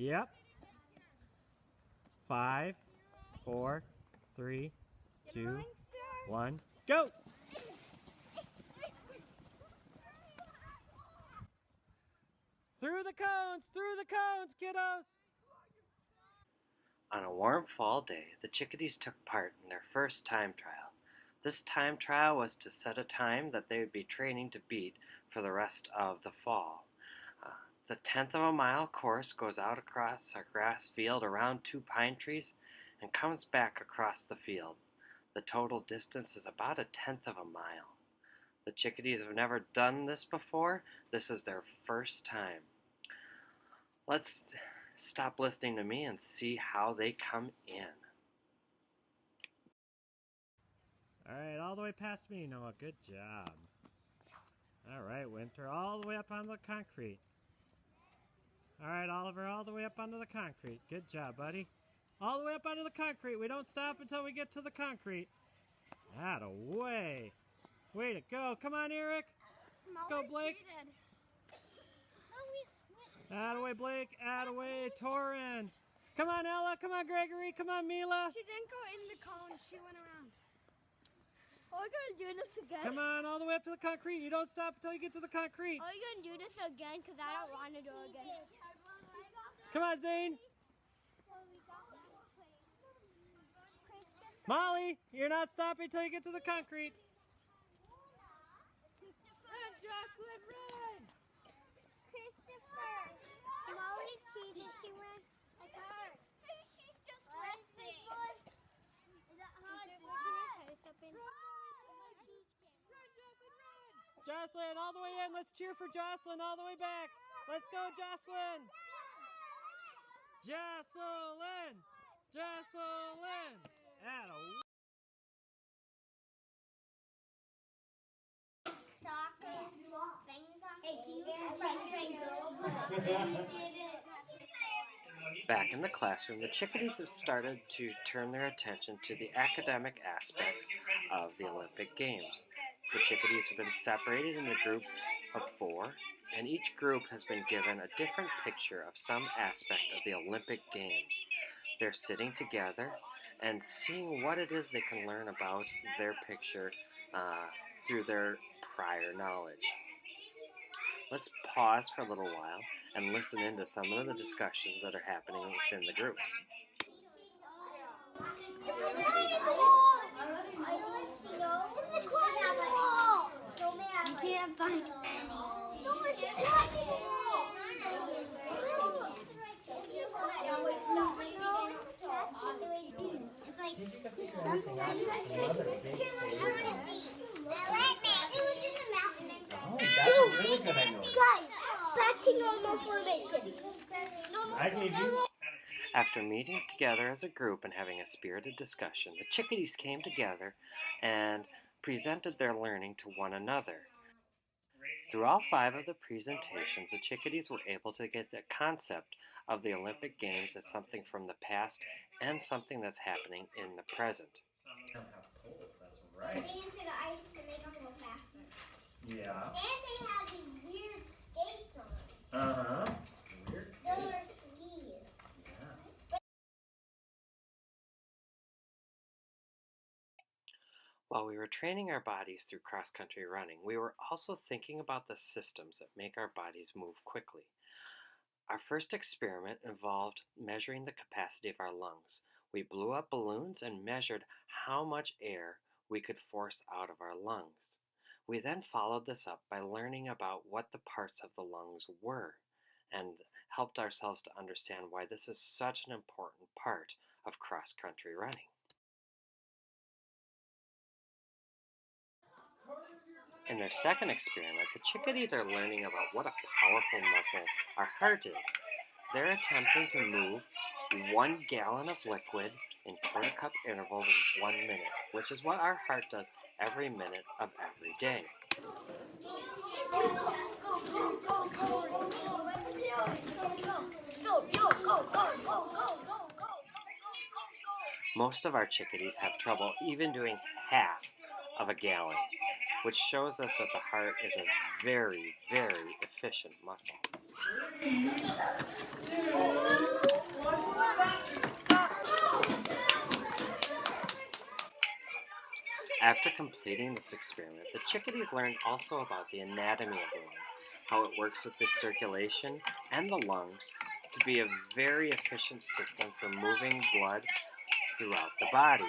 Yep. 5, 4, 3, 2, 1, go! Through the cones, kiddos! On a warm fall day, the chickadees took part in their first time trial. This time trial was to set a time that they would be training to beat for the rest of the fall. The 1/10 of a mile course goes out across our grass field around 2 pine trees and comes back across the field. The total distance is about a 1/10 of a mile. The chickadees have never done this before. This is their first time. Let's stop listening to me and see how they come in. All right, all the way past me, Noah. Good job. All right, Winter, all the way up onto the concrete. All right, Oliver, all the way up onto the concrete. Good job, buddy. All the way up onto the concrete. We don't stop until we get to the concrete. Atta-way. Way to go. Come on, Eric. Let's go, Blake. Atta-way, Blake. Atta-way, Torin. Come on, Ella. Come on, Gregory. Come on, Mila. She didn't go in the cone. She went around. Are you going to do this again? Come on, all the way up to the concrete. You don't stop until you get to the concrete. Are you going to do this again? Because I don't want to do it again. Come on, Zane. Molly, you're not stopping until you get to the concrete. Run, Jocelyn, run! Christopher. Molly, did she run? I heard. She's just resting. Is that hard? Jocelyn, all the way in. Let's cheer for Jocelyn all the way back. Let's go, Jocelyn. Jocelyn. Jocelyn. Soccer things on. Hey, can you Back in the classroom, the chickadees have started to turn their attention to the academic aspects of the Olympic Games. The chickadees have been separated into groups of 4, and each group has been given a different picture of some aspect of the Olympic Games. They're sitting together and seeing what it is they can learn about their picture through their prior knowledge. Let's pause for a little while and listen into some of the discussions that are happening within the groups. You can't find it. No, it's That's a really good idea. Guys, back to normal formation. After meeting together as a group and having a spirited discussion, the chickadees came together and presented their learning to one another. Through all 5 of the presentations, the chickadees were able to get a concept of the Olympic Games as something from the past and something that's happening in the present. They into the ice to make them go faster. Yeah. And they have these weird skates on. Uh-huh. Weird Those are skis. Yeah. While we were training our bodies through cross-country running, we were also thinking about the systems that make our bodies move quickly. Our first experiment involved measuring the capacity of our lungs. We blew up balloons and measured how much air we could force out of our lungs. We then followed this up by learning about what the parts of the lungs were and helped ourselves to understand why this is such an important part of cross-country running. In their second experiment, the chickadees are learning about what a powerful muscle our heart is. They're attempting to move 1 gallon of liquid in quarter-cup intervals in 1 minute, which is what our heart does every minute of every day. Most of our chickadees have trouble even doing half of a gallon, which shows us that the heart is a very, very efficient muscle. After completing this experiment, the chickadees learned also about the anatomy of the lung, how it works with the circulation and the lungs to be a very efficient system for moving blood throughout the body.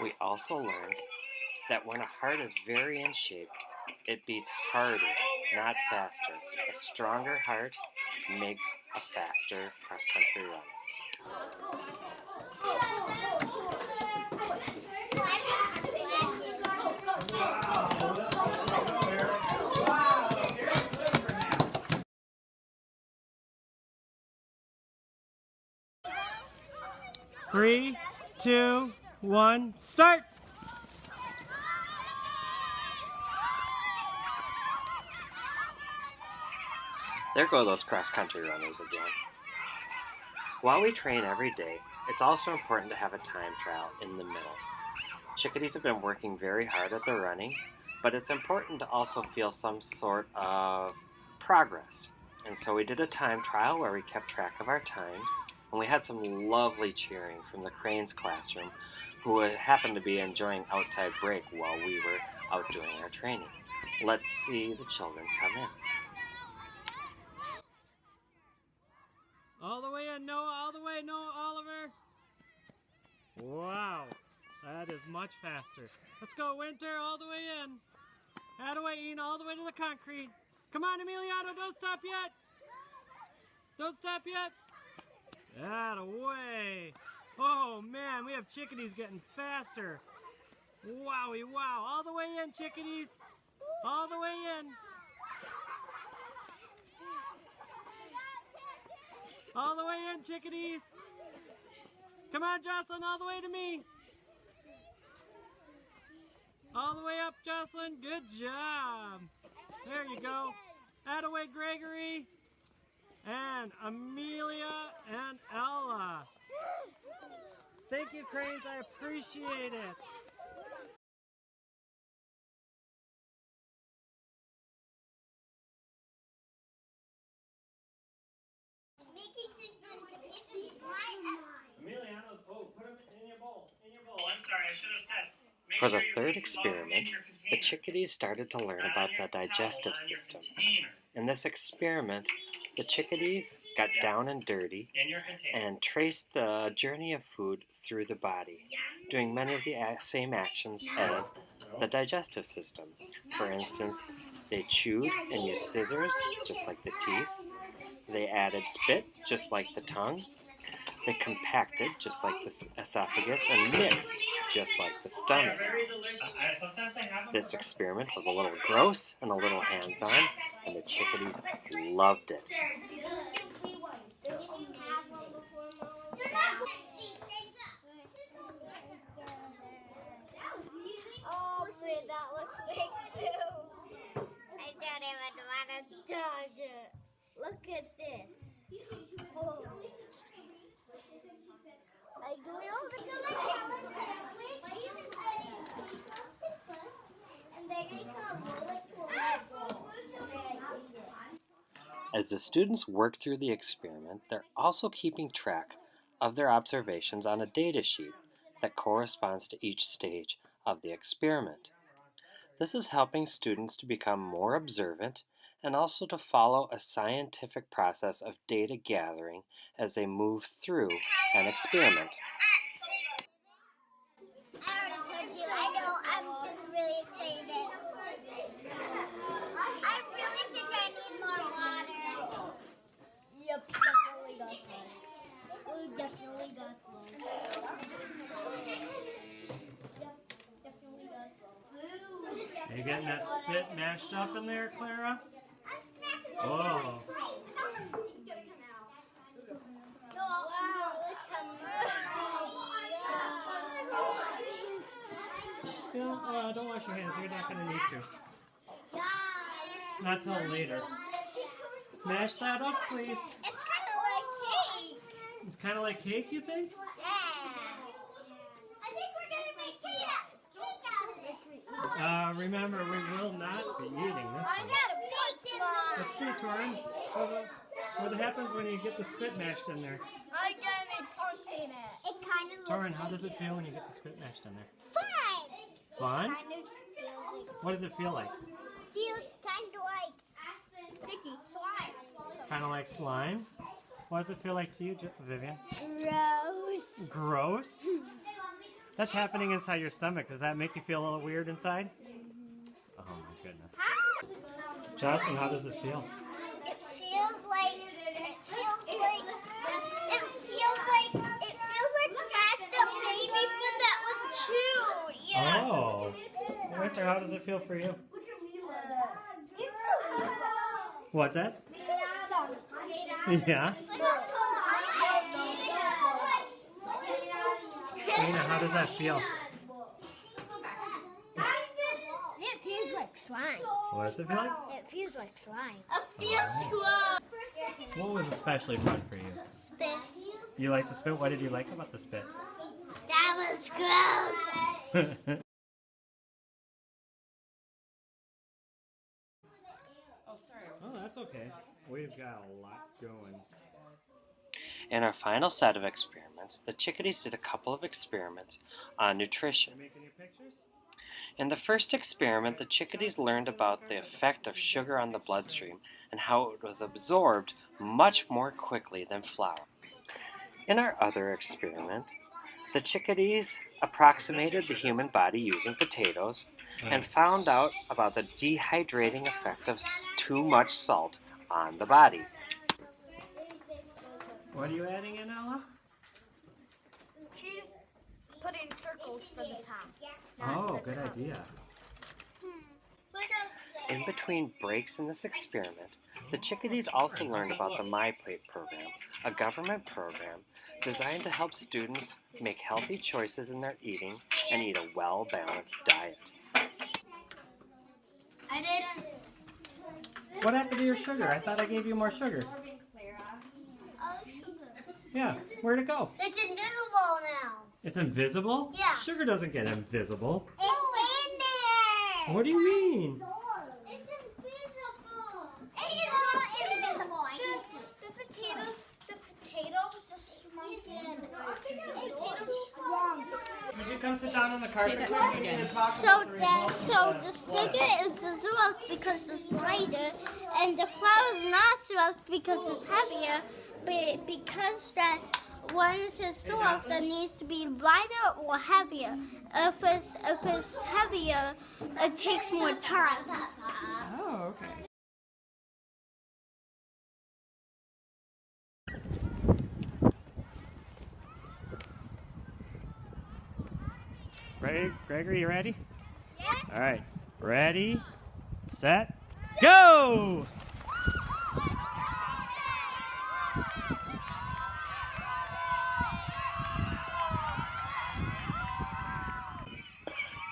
We also learned that when a heart is very in shape, it beats harder, not faster. A stronger heart makes a faster cross-country run. 3, 2, 1, start! There go those cross-country runners again. While we train every day, it's also important to have a time trial in the middle. Chickadees have been working very hard at their running, but it's important to also feel some sort of progress. And so we did a time trial where we kept track of our times, and we had some lovely cheering from the Cranes classroom, who happened to be enjoying outside break while we were out doing our training. Let's see the children come in. All the way in, Noah, all the way, Noah, Oliver. Wow, that is much faster. Let's go, Winter, all the way in. Attaway, Ian, all the way to the concrete. Come on, Emiliano, don't stop yet. Don't stop yet. Attaway. Oh, man, we have chickadees getting faster. Wowie, wow. All the way in, chickadees. All the way in. All the way in, chickadees. Come on, Jocelyn, all the way to me. All the way up, Jocelyn. Good job. There you go. Attaway, Gregory. And Amelia and Ella. Thank you, Cranes. I appreciate it. Emiliano's, put them in your bowl. I'm sorry, I should have said. For the third experiment, the chickadees started to learn about the digestive system. In this experiment, the chickadees got down and dirty and traced the journey of food through the body, doing many of the same actions as the digestive system. For instance, they chewed and used scissors, just like the teeth. They added spit, just like the tongue. They compacted, just like the esophagus, and mixed, just like the stomach. This experiment was a little gross and a little hands-on, and the chickadees loved it. Oh, that looks like poo. I don't even want to touch it. Look at this. Oh. As the students work through the experiment, they're also keeping track of their observations on a data sheet that corresponds to each stage of the experiment. This is helping students to become more observant and also to follow a scientific process of data gathering as they move through an experiment. I already told you, I know, I'm just really excited. I really think I need more water. Yep, definitely got some. We definitely got some. Yep, definitely got some. Are you getting that spit mashed up in there, Clara? I'm smashing this. Oh. It's gonna come out. Wow, it's coming. Don't wash your hands. You're not going to need to. Not till later. Mash that up, please. It's kind of like cake, you think? Yeah. I think we're gonna make cake out of it. Remember, we will not be eating this I one. got a big one. Let's see, Torin. What happens when you get the spit mashed in there? I got a punch in it. It kind of looks Torin, how like does it feel when you get the spit mashed in there? fun. Fun? Kind of feels like What does it feel like? feels kind of like sticky slime. Kind of like slime? What does it feel like to you, Vivian? Gross. Gross? That's happening inside your stomach. Does that make you feel a little weird inside? Oh my goodness. Jocelyn, how does it feel? It feels like mashed up baby food that was chewed. Yeah. Oh. Winter, how does it feel for you? What's that? Yeah. Nina, how does that feel? It feels like slime. What does it feel like? It feels like slime. It feels gross. What was especially fun for you? Spit. You like to spit? What did you like about the spit? That was gross. Oh, that's okay. We've got a lot going. In our final set of experiments, the chickadees did a couple of experiments on nutrition. You make any pictures? In the first experiment, the chickadees learned about the effect of sugar on the bloodstream and how it was absorbed much more quickly than flour. In our other experiment, the chickadees approximated the human body using potatoes and found out about the dehydrating effect of too much salt on the body. What are you adding in, Ella? She's putting circles for the top. Oh, good idea. In between breaks in this experiment, the chickadees also learned about the My Plate program, a government program designed to help students make healthy choices in their eating and eat a well-balanced diet. I didn't. What happened to your sugar? I thought I gave you more sugar. Oh, sugar. Yeah, where'd it go? It's invisible now. It's invisible? Yeah. Sugar doesn't get invisible. It's in there. What do you mean? It's invisible. It's not invisible. The potatoes just shrunk in. The potatoes shrunk. Would you come sit down on the carpet? So the sugar is the syrup because it's lighter, and the flour is not syrup because it's heavier. But because that once it's syrup, that needs to be lighter or heavier. If it's heavier, it takes more time. Oh, okay. Gregory, you ready? Yes. All right. Ready, set, go!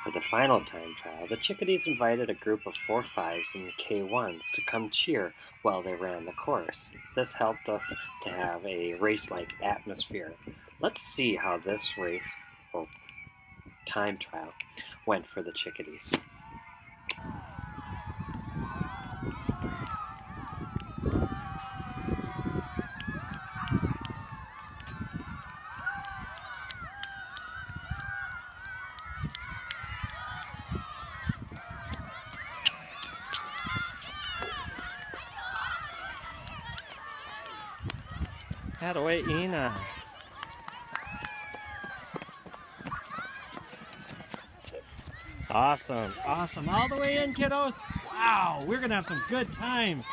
For the final time trial, the chickadees invited a group of 4-5s and K1s to come cheer while they ran the course. This helped us to have a race-like atmosphere. Let's see how this race, or time trial, went for the chickadees. Attaway, Ina. Awesome, awesome. All the way in, kiddos. Wow, we're going to have some good times.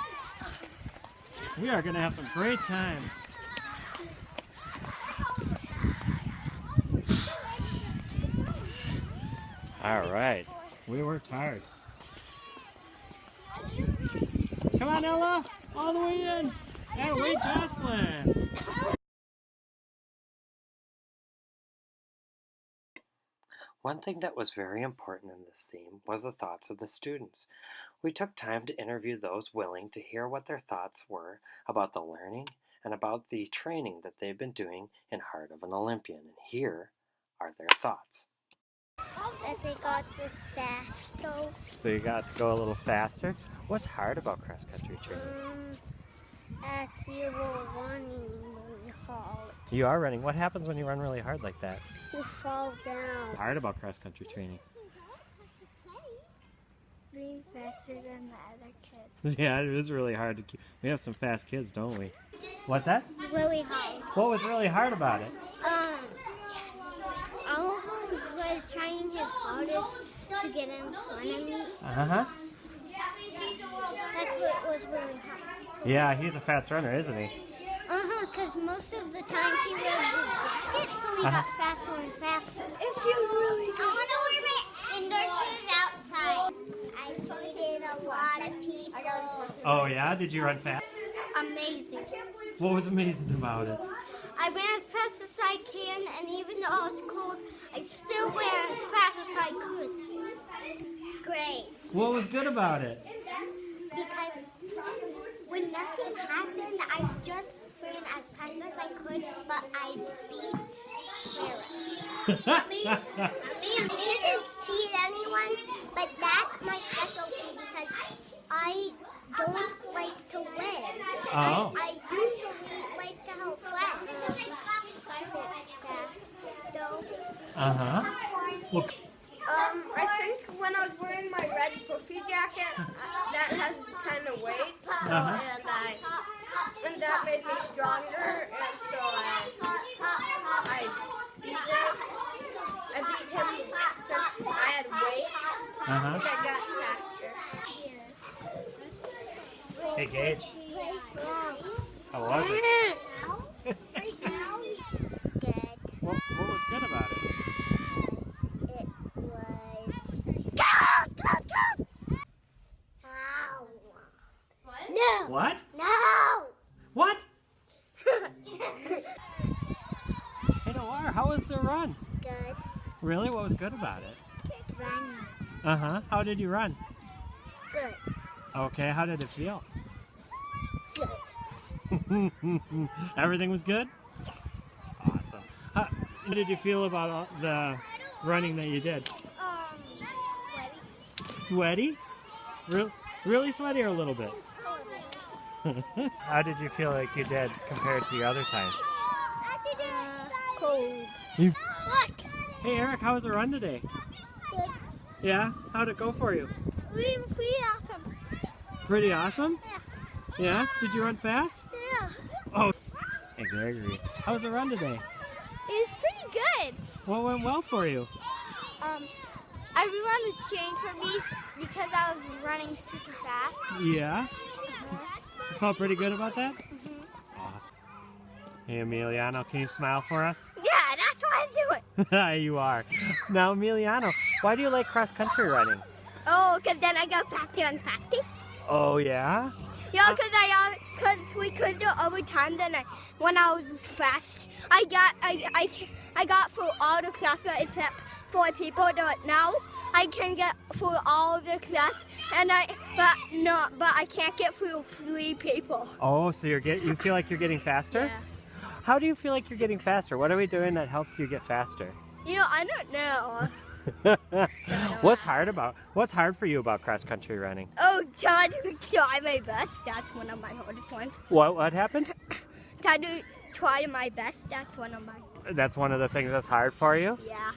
We are going to have some great times. All right, we worked hard. Come on, Ella, all the way in. Attaway, Jocelyn. One thing that was very important in this theme was the thoughts of the students. We took time to interview those willing to hear what their thoughts were about the learning and about the training that they've been doing in Heart of an Olympian. And here are their thoughts. That they got the faster. So you got to go a little faster. What's hard about cross-country training? Actually, we're running really hard. You are running. What happens when you run really hard like that? You fall down. Hard about cross-country training. Being faster than the other kids. Yeah, it is really hard to keep. We have some fast kids, don't we? What's that? Really hard. What was really hard about it? Oliver was trying his hardest to get in front of me. Uh-huh. That's what was really hard. Yeah, he's a fast runner, isn't he? Because most of the time he wears the jacket, so he got faster and faster. It feels really good. I want to wear my indoor shoes outside. I beated a lot of people. Oh yeah? Did you run fast? Amazing. What was amazing about it? I ran as fast as I can, and even though it's cold, I still ran as fast as I could. Great. What was good about it? Because when nothing happened, I just ran as fast as I could, but I beat Sarah. I didn't beat anyone, but that's my specialty because I don't like to win. Oh. I usually like to help friends. Uh-huh. Well, I think when I was wearing my red puffy jacket, that has kind of weight, and that made me stronger, and so I beat him. I beat him since I had weight, and I got faster. hey Gage, how was it? Good. What was good about it? It was. Go! Ow. No! What? No! What? Hey Noir, how was the run? Good. Really? What was good about it? Running. Uh-huh. How did you run? Good. Okay, how did it feel? Good. Everything was good? Yes. Awesome. How did you feel about all the running that you did? Sweaty. Sweaty? Really sweaty or a little bit? How did you feel like you did compared to the other times? Cold. You... Look! Hey Eric, how was the run today? Good. Yeah? How'd it go for you? Pretty awesome. Pretty awesome? Yeah. Yeah? Did you run fast? Yeah. Oh. Hey Gregory, how was the run today? It was pretty good. What went well for you? Everyone was cheering for me because I was running super fast. Yeah? You felt pretty good about that? Awesome. Hey Emiliano, can you smile for us? Yeah, that's what I'm doing. You are. Now Emiliano, why do you like cross-country running? Oh, because then I got faster and faster. Oh yeah? Yeah, because we could do overtime. Then when I was fast, I got through all the class, but except 4 people. But now I can get through all of the class, but I can't get through 3 people. Oh, so you feel like you're getting faster? Yeah. How do you feel like you're getting faster? What are we doing that helps you get faster? I don't know. What's hard for you about cross-country running? Oh, try to try my best. That's one of my hardest ones. What happened? Try my best. That's one of my. That's one of the things that's hard for you? Yeah.